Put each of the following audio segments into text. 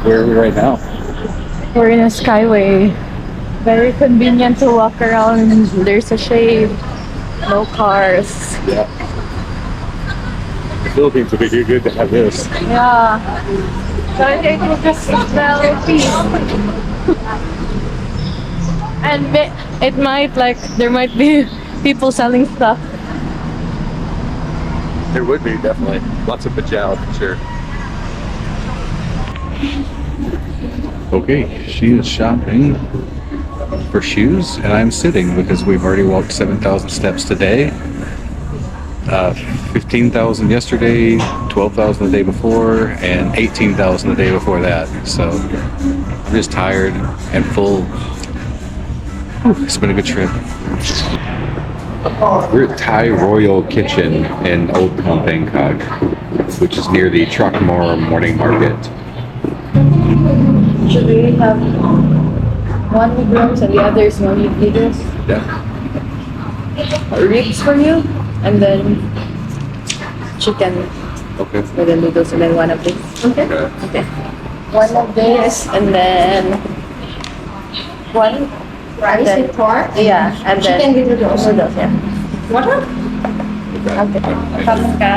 Where are we right now? We're in a skyway. Very convenient to walk around. There's a shade. No cars. Yeah. The Philippines would be good to have this. Yeah. So I think we'll just smell peace. And it might there might be people selling stuff. There would be, definitely. Lots of bajau for sure. Okay, she is shopping for shoes, and I'm sitting because we've already walked 7,000 steps today. 15,000 yesterday, 12,000 the day before, and 18,000 the day before that. So I'm just tired and full. Whew, it's been a good trip. We're at Thai Royal Kitchen in Old Town Bangkok, which is near the Chakmore Morning Market. Should we have one with ribs and the other is one with noodles? Yeah. Ribs for you, and then chicken Okay. with the noodles, and then one of these. Okay. Okay. One of this, and then one Rice then, with pork. yeah, and then Chicken with noodles. Noodles, yeah. Water? Okay. Kamu ka?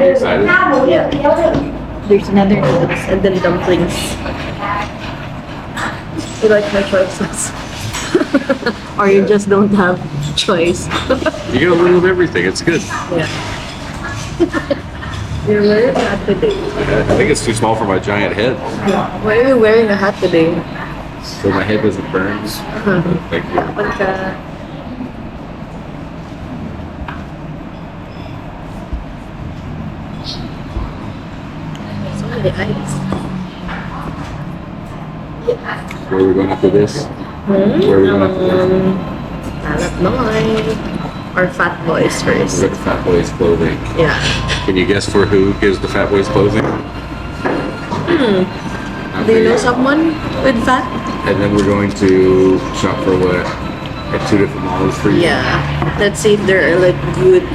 Excited? There's another noodles and then dumplings. You like my choices? Or you just don't have choice? You get a little of everything. It's good. Yeah. You're wearing a hat today. I think it's too small for my giant head, Why are you wearing a hat today? so my head doesn't burn. Thank you. Pagka... So many eyes. Where are we going after this? Where are we going after this? Alat Noy. Or Fat Boys We first. got the Fat Boys clothing. Yeah. Can you guess for who gives the Fat Boys clothing? Do you know someone with fat? And then we're going to shop for what? At two different malls for you. Yeah. Let's see if there are like good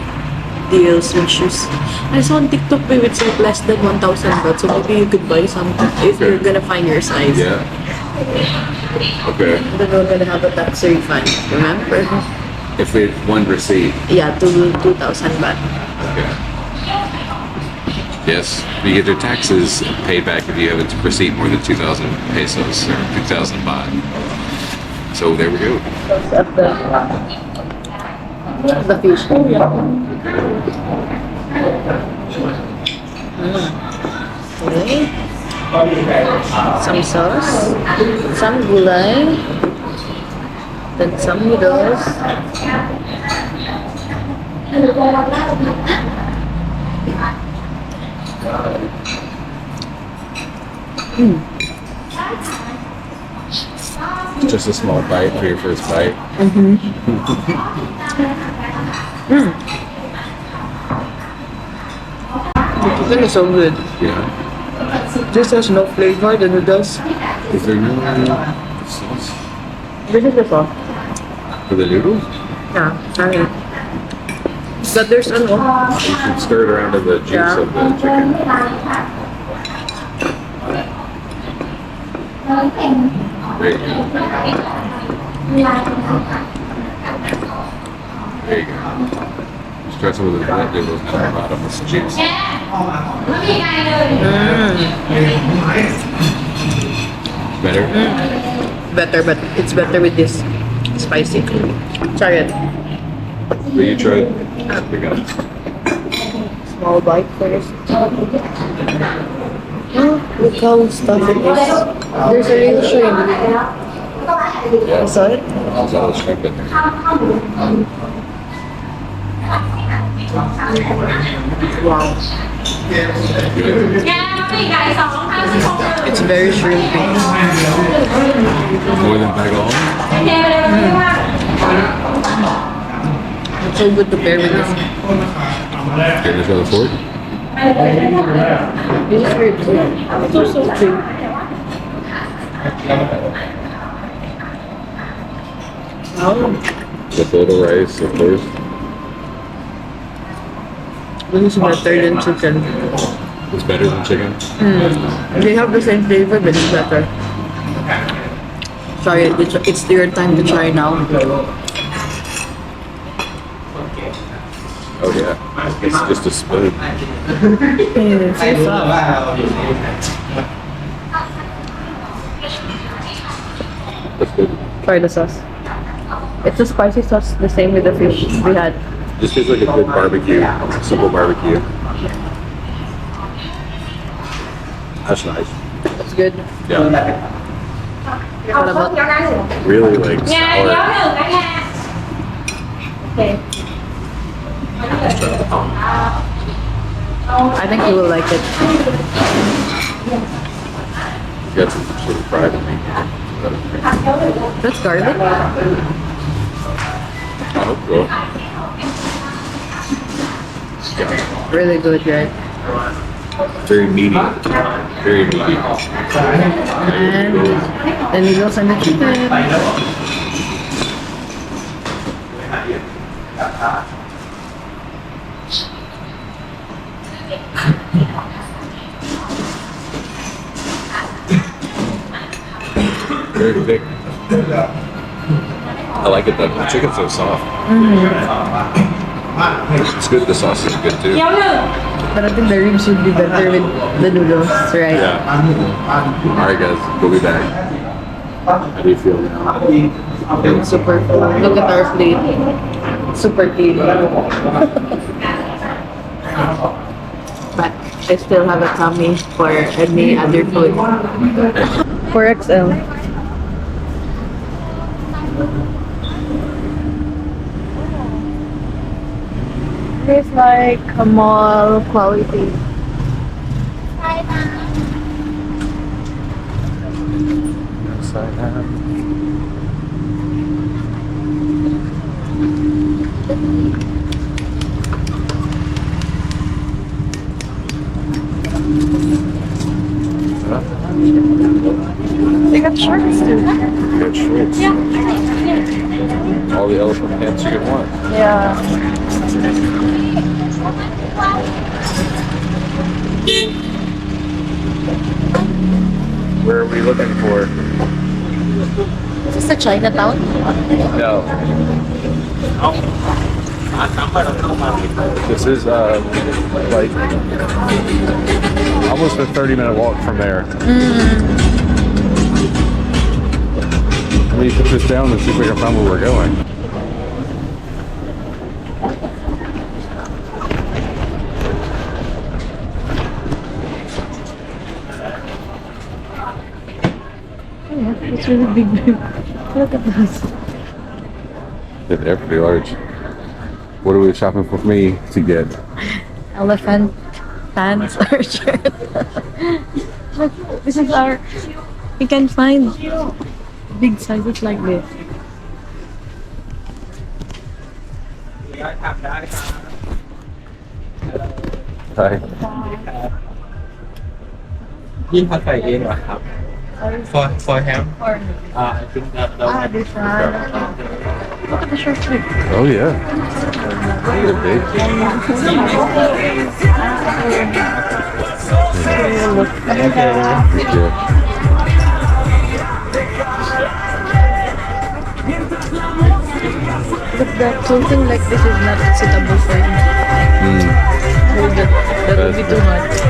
deals with shoes. I saw on TikTok babe, it's like less than 1,000 baht, so maybe you could buy some if you're gonna find your size. Yeah. Okay. Then we're gonna have a tax refund, remember? If we had one receipt. Yeah, 2,000 baht. Okay. Yes. You get your taxes paid back if you have a receipt more than 2,000 pesos or 2,000 baht. So there we go. At the fish. Okay. Some sauce, some gulay, then some noodles. Just a small bite for your first bite. The chicken is so good. Yeah. This has no flavor, the noodles. Is there no sauce This is the sauce. for the noodles? Yeah, sorry. But there's ano. You should stir it around to the juice Yeah. of the chicken. There you go. There you go. Just try some of the that noodles down the bottom with some juice. Better? Better, but it's better with this spicy. Try it. Will you try it? Pick up. Small bite first. Oh, look how stuffed it is. There's a real shrimp. Yeah. You saw it? There's all the shrimp in there. Wow. Good. It's very shrimpy. More than bagel. It's so good to pair with this. Okay, there's another fork. This is very good. It's also big. The photo rice, of course. This is better than chicken. It's better than chicken. They have the same flavor, but it's better. Try it. It's your time to try now. Oh yeah, it's just a spoon. It's so soft. That's good. Try the sauce. It's a spicy sauce, the same with the fish we had. Just tastes like a good barbecue, simple barbecue. That's nice. It's good. Yeah. What about? Really like sour. I think you will like it. Got some sort of fried in me. That's garlic. I hope so. Yeah. Really good, right? Very meaty. Very meaty. And then you go send the chicken. Very thick. I like it though. The chicken's so soft. It's good. The sauce is good too. But I think the ribs would be better with the noodles, right? Yeah. Alright guys, we'll be back. How do you feel now? I'm super full. Look at our plate. Super clean. But I still have a tummy for any other food. 4XL. It's like a mall quality. They got shorts too. Good shorts. All the elephant pants you could want. Yeah. Where are we looking for? Is this a Chinatown? No. This is like almost a 30-minute walk from there. Let me put this down and see if we can find where we're going. It's really big. Look at this. They're pretty large. What are we shopping for me to get? Elephant pants or shirt. Look, this is our. We can find big sizes like this. Hi. พี่พัดใส่เองเหรอครับ for him I think that This one. Look at the shirt too. Oh yeah. They're big. Yeah. But the clothing like this is not suitable for me. That would be too much.